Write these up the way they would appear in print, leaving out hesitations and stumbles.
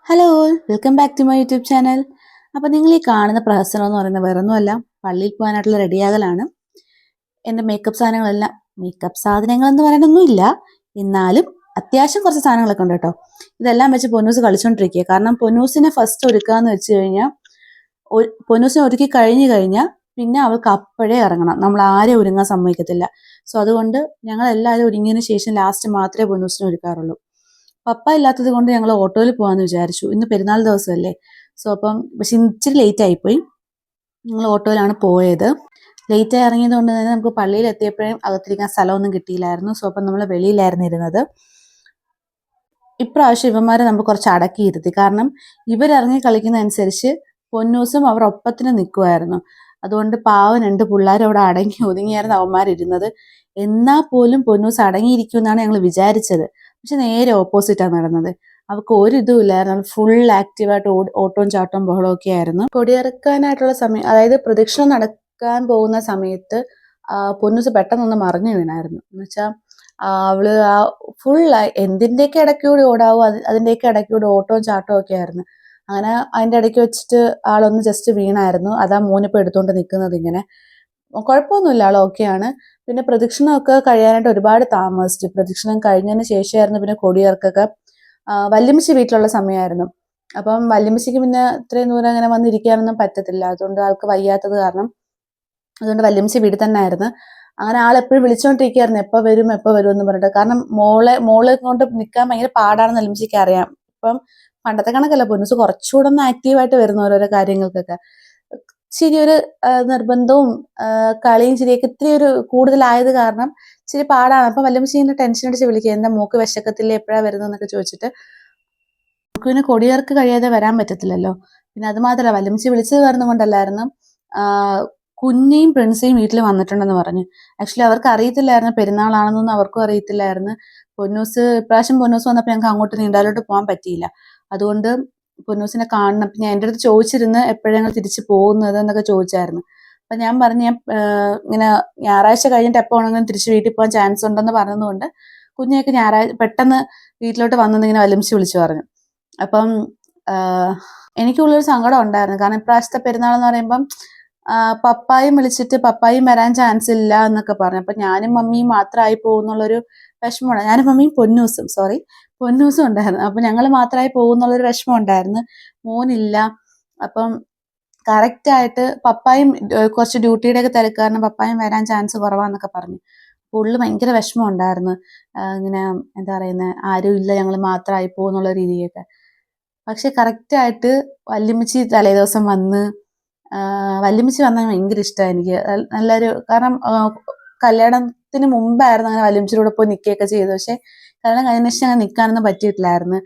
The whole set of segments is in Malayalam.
Hello, welcome back to my YouTube channel. അപ്പോൾ നിങ്ങൾ ഈ കാണുന്ന പ്രഹസനം എന്ന് പറയുന്നത് വേറൊന്നുമല്ല, പള്ളിയിൽ പോകാനായിട്ടുള്ള റെഡിയാകലാണ്. എൻ്റെ മേക്കപ്പ് സാധനങ്ങൾ എന്ന് പറയാനൊന്നുമില്ല, എന്നാലും അത്യാവശ്യം കുറച്ച് സാധനങ്ങളൊക്കെ ഉണ്ട് കേട്ടോ. ഇതെല്ലാം വെച്ച് പൊന്നൂസ് കളിച്ചുകൊണ്ടിരിക്കുക. കാരണം പൊന്നൂസിനെ ഫസ്റ്റ് ഒരുക്കാന്ന് വെച്ച് കഴിഞ്ഞാൽ, പൊന്നൂസിനെ ഒരുക്കി കഴിഞ്ഞാൽ പിന്നെ അവൾക്ക് അപ്പോഴേ ഇറങ്ങണം. നമ്മൾ ആരെയും ഒരുങ്ങാൻ സമ്മതിക്കത്തില്ല. സോ അതുകൊണ്ട് ഞങ്ങൾ എല്ലാവരും ഒരുങ്ങിയതിന് ശേഷം ലാസ്റ്റ് മാത്രമേ പൊന്നൂസിനെ ഒരുക്കാറുള്ളൂ. പപ്പ ഇല്ലാത്തത് കൊണ്ട് ഞങ്ങൾ ഓട്ടോയിൽ പോകാമെന്ന് വിചാരിച്ചു. ഇന്ന് പെരുന്നാൾ ദിവസമല്ലേ. സോ അപ്പം പക്ഷെ ഇച്ചിരി ലേറ്റ് ആയിപ്പോയി. ഞങ്ങൾ ഓട്ടോയിലാണ് പോയത്. ലേറ്റായി ഇറങ്ങിയത് കൊണ്ട് തന്നെ നമുക്ക് പള്ളിയിൽ എത്തിയപ്പോഴും അകത്തിരിക്കാൻ സ്ഥലമൊന്നും കിട്ടിയില്ലായിരുന്നു. സോ അപ്പം നമ്മൾ വെളിയിലായിരുന്നു ഇരുന്നത്. ഇപ്രാവശ്യം ഇവന്മാരെ നമുക്ക് കുറച്ച് അടക്കിയിരുത്തി. കാരണം ഇവരിറങ്ങി കളിക്കുന്നതനുസരിച്ച് പൊന്നൂസും അവർ ഒപ്പത്തിന് നിൽക്കുമായിരുന്നു. അതുകൊണ്ട് പാവം 2 പിള്ളേരും അവിടെ അടങ്ങി ഒതുങ്ങിയായിരുന്നു അവന്മാരിരുന്നത്. എന്നാൽ പോലും പൊന്നൂസ് അടങ്ങിയിരിക്കുമെന്നാണ് ഞങ്ങൾ വിചാരിച്ചത്. പക്ഷെ നേരെ ഓപ്പോസിറ്റാണ് നടന്നത്. അവൾക്ക് ഒരു ഇതും ഇല്ലായിരുന്നു. ഫുൾ ആക്റ്റീവായിട്ട് ഓട്ടവും ചാട്ടവും ബഹളവും ഒക്കെ ആയിരുന്നു. കൊടിയിറക്കാനായിട്ടുള്ള സമയം, അതായത് പ്രദക്ഷിണം നടക്കാൻ പോകുന്ന സമയത്ത് പൊന്നൂസ് പെട്ടെന്നൊന്ന് മറിഞ്ഞു വീണായിരുന്നു. എന്ന് വെച്ചാൽ അവള് ഫുൾ എന്തിൻ്റെയൊക്കെ ഇടയ്ക്കൂടി ഓടാവും, അതിൻ്റെയൊക്കെ ഇടയ്ക്കൂടി ഓട്ടവും ചാട്ടവും ഒക്കെ ആയിരുന്നു. അങ്ങനെ അതിൻ്റെ ഇടയ്ക്ക് വെച്ചിട്ട് ആളൊന്ന് ജസ്റ്റ് വീണായിരുന്നു. അതാ മോനിപ്പോൾ എടുത്തുകൊണ്ട് നിൽക്കുന്നത്. ഇങ്ങനെ കുഴപ്പമൊന്നുമില്ല, ആൾ ഓക്കെയാണ്. പിന്നെ പ്രദക്ഷിണമൊക്കെ കഴിയാനായിട്ട് ഒരുപാട് താമസിച്ചു. പ്രദക്ഷിണം കഴിഞ്ഞതിന് ശേഷമായിരുന്നു പിന്നെ കൊടിയിറക്കൊക്കെ. വല്യമ്മച്ചി വീട്ടിലുള്ള സമയമായിരുന്നു. അപ്പം വല്യമ്മച്ചിക്ക് പിന്നെ ഇത്രയും ദൂരം അങ്ങനെ വന്നിരിക്കാനൊന്നും പറ്റത്തില്ല. അതുകൊണ്ട് ആൾക്ക് വയ്യാത്തത് കാരണം അതുകൊണ്ട് വല്യമ്മച്ചി വീട്ടിൽ തന്നെ ആയിരുന്നു. അങ്ങനെ ആളെപ്പോഴും വിളിച്ചോണ്ടിരിക്കുകയായിരുന്നു, എപ്പോൾ വരും എന്ന് പറഞ്ഞിട്ട്. കാരണം മോളെ കൊണ്ട് നിൽക്കാൻ ഭയങ്കര പാടാണെന്ന് വല്യമ്മച്ചിക്ക് അറിയാം. ഇപ്പം പണ്ടത്തെ കണക്കല്ല, പൊന്നൂസ് കുറച്ചുകൂടെ ഒന്ന് ആക്റ്റീവായിട്ട് വരുന്നു ഓരോരോ കാര്യങ്ങൾക്കൊക്കെ. ഇച്ചിരി ഒരു നിർബന്ധവും കളിയും ചിരിയൊക്കെ ഇത്തിരി ഒരു കൂടുതലായത് കാരണം ഇച്ചിരി പാടാണ്. അപ്പൊ വല്യമ്മച്ചി ഇങ്ങനെ ടെൻഷൻ അടിച്ച് വിളിക്കുക, എന്താ മോക്ക് വിശക്കത്തില്ലേ, എപ്പോഴാണ് വരുന്നതെന്നൊക്കെ ചോദിച്ചിട്ട്. നമുക്ക് പിന്നെ കൊടിയിറക്ക് കഴിയാതെ വരാൻ പറ്റത്തില്ലല്ലോ. പിന്നെ അത് മാത്രമല്ല, വല്യമ്മച്ചി വിളിച്ചത് കാരണം കൊണ്ടല്ലായിരുന്നു, കുഞ്ഞിയും പ്രിൻസിയും വീട്ടിൽ വന്നിട്ടുണ്ടെന്ന് പറഞ്ഞു. ആക്ച്വലി അവർക്ക് അറിയത്തില്ലായിരുന്നു പെരുന്നാളാണെന്നൊന്നും അവർക്കും അറിയത്തില്ലായിരുന്നു. ഇപ്രാവശ്യം പൊന്നൂസ് വന്നപ്പോൾ ഞങ്ങൾക്ക് അങ്ങോട്ട് നീണ്ടാലോട്ട് പോകാൻ പറ്റിയില്ല. അതുകൊണ്ട് പൊന്നൂസിനെ കാണണം. പിന്നെ എൻ്റെ അടുത്ത് ചോദിച്ചിരുന്ന് എപ്പോഴാണ് ഞങ്ങൾ തിരിച്ച് പോകുന്നത് എന്നൊക്കെ ചോദിച്ചായിരുന്നു. അപ്പം ഞാൻ പറഞ്ഞു, ഞാൻ ഇങ്ങനെ ഞായറാഴ്ച കഴിഞ്ഞിട്ട് എപ്പോൾ വേണമെങ്കിലും തിരിച്ച് വീട്ടിൽ പോകാൻ ചാൻസ് ഉണ്ടെന്ന് പറഞ്ഞതുകൊണ്ട് കുഞ്ഞൊക്കെ പെട്ടെന്ന് വീട്ടിലോട്ട് വന്നെന്ന് ഇങ്ങനെ വല്യമ്മച്ചി വിളിച്ചു പറഞ്ഞു. അപ്പം എനിക്കുള്ളൊരു സങ്കടം ഉണ്ടായിരുന്നു. കാരണം ഇപ്രാവശ്യത്തെ പെരുന്നാൾ എന്ന് പറയുമ്പം പപ്പായും വിളിച്ചിട്ട് പപ്പായും വരാൻ ചാൻസ് ഇല്ല എന്നൊക്കെ പറഞ്ഞു. അപ്പം ഞാനും മമ്മിയും മാത്രമായി പോകുന്നുള്ളൊരു വിഷമമാണ്. ഞാനും മമ്മിയും പൊന്നൂസും ഉണ്ടായിരുന്നു. അപ്പം ഞങ്ങൾ മാത്രമായി പോകുന്നുള്ളൊരു വിഷമം ഉണ്ടായിരുന്നു. മോനില്ല. അപ്പം കറക്റ്റായിട്ട് പപ്പായും കുറച്ച് ഡ്യൂട്ടിയുടെ ഒക്കെ തിരക്ക് കാരണം പപ്പായും വരാൻ ചാൻസ് കുറവാന്നൊക്കെ പറഞ്ഞു. പുള്ളി ഭയങ്കര വിഷമം ഉണ്ടായിരുന്നു. ഇങ്ങനെ എന്താ പറയുന്നത്, ആരും ഇല്ല, ഞങ്ങൾ മാത്രമായി പോകുന്നുള്ള രീതിയൊക്കെ. പക്ഷെ കറക്റ്റായിട്ട് വല്യമ്മച്ചി തലേദിവസം വന്ന്, വല്യമ്മച്ചി വന്നാൽ ഭയങ്കര ഇഷ്ടമാണ് എനിക്ക്. നല്ലൊരു, കാരണം കല്യാണത്തിന് മുമ്പായിരുന്നു അങ്ങനെ വല്യമ്മച്ചിയുടെ കൂടെ പോയി നിൽക്കുകയൊക്കെ ചെയ്തു. പക്ഷെ കല്യാണം കഴിഞ്ഞ ശേഷം അങ്ങനെ നിൽക്കാനൊന്നും പറ്റിയിട്ടില്ലായിരുന്നു.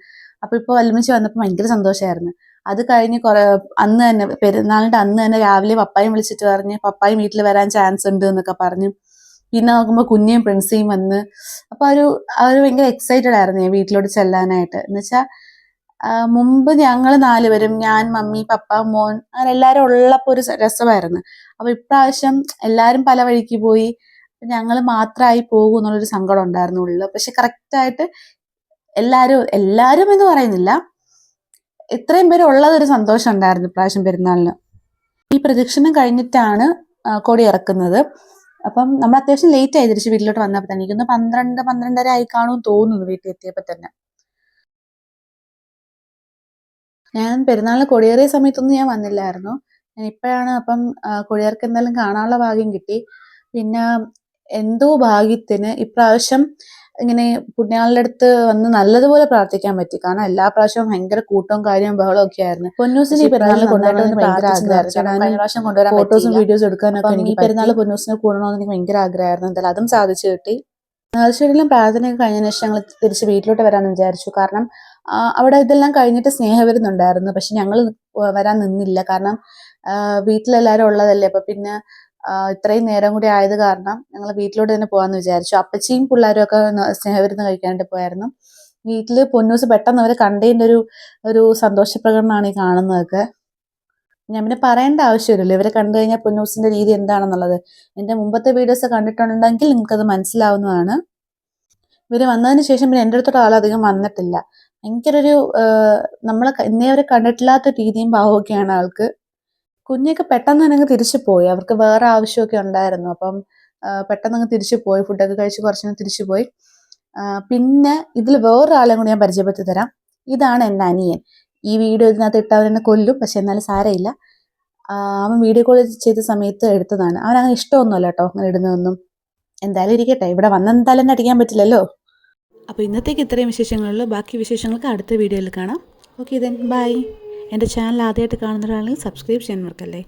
അപ്പോൾ ഇപ്പോൾ വല്യമ്മച്ചി വന്നപ്പോൾ ഭയങ്കര സന്തോഷമായിരുന്നു. അത് കഴിഞ്ഞ് അന്ന് തന്നെ, പെരുന്നാളിൻ്റെ അന്ന് തന്നെ രാവിലെ പപ്പായും വിളിച്ചിട്ട് പറഞ്ഞ് പപ്പായും വീട്ടിൽ വരാൻ ചാൻസ് ഉണ്ട് എന്നൊക്കെ പറഞ്ഞു. പിന്നെ നോക്കുമ്പോൾ കുഞ്ഞിയും പ്രിൻസിയും വന്ന്. അപ്പോൾ അവർ ഭയങ്കര എക്സൈറ്റഡ് ആയിരുന്നു വീട്ടിലോട്ട് ചെല്ലാനായിട്ട്. എന്നുവെച്ചാൽ മുമ്പ് ഞങ്ങൾ 4 പേരും, ഞാൻ, മമ്മി, പപ്പ, മോൻ, അങ്ങനെ എല്ലാവരും ഉള്ളപ്പോൾ ഒരു രസമായിരുന്നു. അപ്പോൾ ഇപ്രാവശ്യം എല്ലാവരും പല വഴിക്ക് പോയി, ഞങ്ങൾ മാത്രമായി പോകും എന്നുള്ളൊരു സങ്കടം ഉണ്ടായിരുന്നു ഉള്ളിൽ. പക്ഷെ കറക്റ്റായിട്ട് എല്ലാവരും എന്ന് പറയുന്നില്ല, ഇത്രയും പേര് ഉള്ളതൊരു സന്തോഷം ഉണ്ടായിരുന്നു ഇപ്രാവശ്യം പെരുന്നാളിന്. ഈ പ്രദക്ഷിണം കഴിഞ്ഞിട്ടാണ് കൊടി ഇറക്കുന്നത്. അപ്പം നമ്മൾ അത്യാവശ്യം ലേറ്റ് ആയി തിരിച്ച് വീട്ടിലോട്ട് വന്നപ്പോൾ തന്നെ. എനിക്കൊന്ന് 12-12:30 ആയി കാണുമെന്ന് തോന്നുന്നു വീട്ടിൽ എത്തിയപ്പോൾ തന്നെ. ഞാൻ പെരുന്നാളിന് കൊടിയേറിയ സമയത്തൊന്നും ഞാൻ വന്നില്ലായിരുന്നു. ഞാൻ ഇപ്പോഴാണ് അപ്പം കൊടിയിറക്കം എന്തായാലും കാണാനുള്ള ഭാഗ്യം കിട്ടി. പിന്നെ എന്തോ ഭാഗ്യത്തിന് ഇപ്രാവശ്യം ഇങ്ങനെ പുണ്യാളുടെ അടുത്ത് വന്ന് നല്ലതുപോലെ പ്രാർത്ഥിക്കാൻ പറ്റി. കാരണം എല്ലാ പ്രാവശ്യവും ഭയങ്കര കൂട്ടവും കാര്യവും ബഹളവും ഒക്കെ ആയിരുന്നു. പൊന്നൂസിന് ഈ പെരുന്നാളിൽ കൊണ്ടുവരാൻ ഭയങ്കര ആഗ്രഹമായിരുന്നു. കഴിഞ്ഞ പ്രാവശ്യം കൊണ്ടുവരാൻ ഫോട്ടോസും വീഡിയോസും എടുക്കാനൊക്കെ എനിക്ക് പെരുന്നാൾ പൊന്നൂസിനെ കൂടണമെന്ന് എനിക്ക് ഭയങ്കര ആഗ്രഹമായിരുന്നു. എന്തായാലും അതും സാധിച്ചു കിട്ടി. ശരിക്കും പ്രാർത്ഥനയൊക്കെ കഴിഞ്ഞതിന് ശേഷം ഞങ്ങൾ തിരിച്ച് വീട്ടിലോട്ട് വരാമെന്ന് വിചാരിച്ചു. കാരണം അവിടെ ഇതെല്ലാം കഴിഞ്ഞിട്ട് സ്നേഹവിരുന്നുണ്ടായിരുന്നു. പക്ഷെ ഞങ്ങൾ വരാൻ നിന്നില്ല. കാരണം വീട്ടിലെല്ലാവരും ഉള്ളതല്ലേ. അപ്പം പിന്നെ ഇത്രയും നേരം കൂടി ആയത് കാരണം ഞങ്ങൾ വീട്ടിലോട്ട് തന്നെ പോകാമെന്ന് വിചാരിച്ചു. അപ്പച്ചിയും പിള്ളേരും ഒക്കെ സ്നേഹവിരുന്ന് കഴിക്കാനായിട്ട് പോയായിരുന്നു. വീട്ടിൽ പൊന്നൂസ് പെട്ടെന്ന് അവരെ കണ്ടതിൻ്റെ ഒരു സന്തോഷപ്രകടനമാണ് ഈ കാണുന്നതൊക്കെ. ഞാൻ പിന്നെ പറയേണ്ട ആവശ്യമില്ലല്ലോ, ഇവരെ കണ്ടു കഴിഞ്ഞാൽ പൊന്നൂസിന്റെ രീതി എന്താണെന്നുള്ളത്. എൻ്റെ മുമ്പത്തെ വീഡിയോസ് കണ്ടിട്ടുണ്ടെങ്കിൽ നിങ്ങൾക്കത് മനസ്സിലാവുന്നതാണ്. ഇവർ വന്നതിന് ശേഷം പിന്നെ എൻ്റെ അടുത്തോട്ട് ആളധികം വന്നിട്ടില്ല. ഭയങ്കര ഒരു നമ്മളെ ഇന്നേ വരെ കണ്ടിട്ടില്ലാത്ത രീതിയും ഭാവമൊക്കെയാണ് ആൾക്ക്. കുഞ്ഞൊക്കെ പെട്ടെന്ന് തന്നെ അങ്ങ് തിരിച്ചു പോയി. അവർക്ക് വേറെ ആവശ്യമൊക്കെ ഉണ്ടായിരുന്നു. അപ്പം പെട്ടെന്ന് അങ്ങ് തിരിച്ചു പോയി. ഫുഡൊക്കെ കഴിച്ച് കുറച്ചങ്ങ് തിരിച്ചു പോയി. പിന്നെ ഇതിൽ വേറൊരാളെയും കൂടി ഞാൻ പരിചയപ്പെടുത്തി തരാം. ഇതാണ് എൻ്റെ അനിയൻ. ഈ വീഡിയോ ഇതിനകത്ത് ഇട്ട് അവരെന്നെ കൊല്ലും. പക്ഷെ എന്നാലും സാരമില്ല. അവൻ വീഡിയോ കോൾ ചെയ്ത സമയത്ത് എടുത്തതാണ്. അവനങ്ങനെ ഇഷ്ടമൊന്നുമല്ല കേട്ടോ അങ്ങനെ ഇടുന്നതൊന്നും. എന്തായാലും ഇരിക്കട്ടെ. ഇവിടെ വന്നെന്തായാലും എന്നെ അടിക്കാൻ പറ്റില്ലല്ലോ. അപ്പോൾ ഇന്നത്തേക്ക് ഇത്രയും വിശേഷങ്ങളുള്ളൂ. ബാക്കി വിശേഷങ്ങൾക്ക് അടുത്ത വീഡിയോയിൽ കാണാം. Okay then bye. എൻ്റെ ചാനൽ ആദ്യമായിട്ട് കാണുന്നവരാണെങ്കിൽ സബ്സ്ക്രൈബ് ചെയ്യാൻ മറക്കല്ലേ.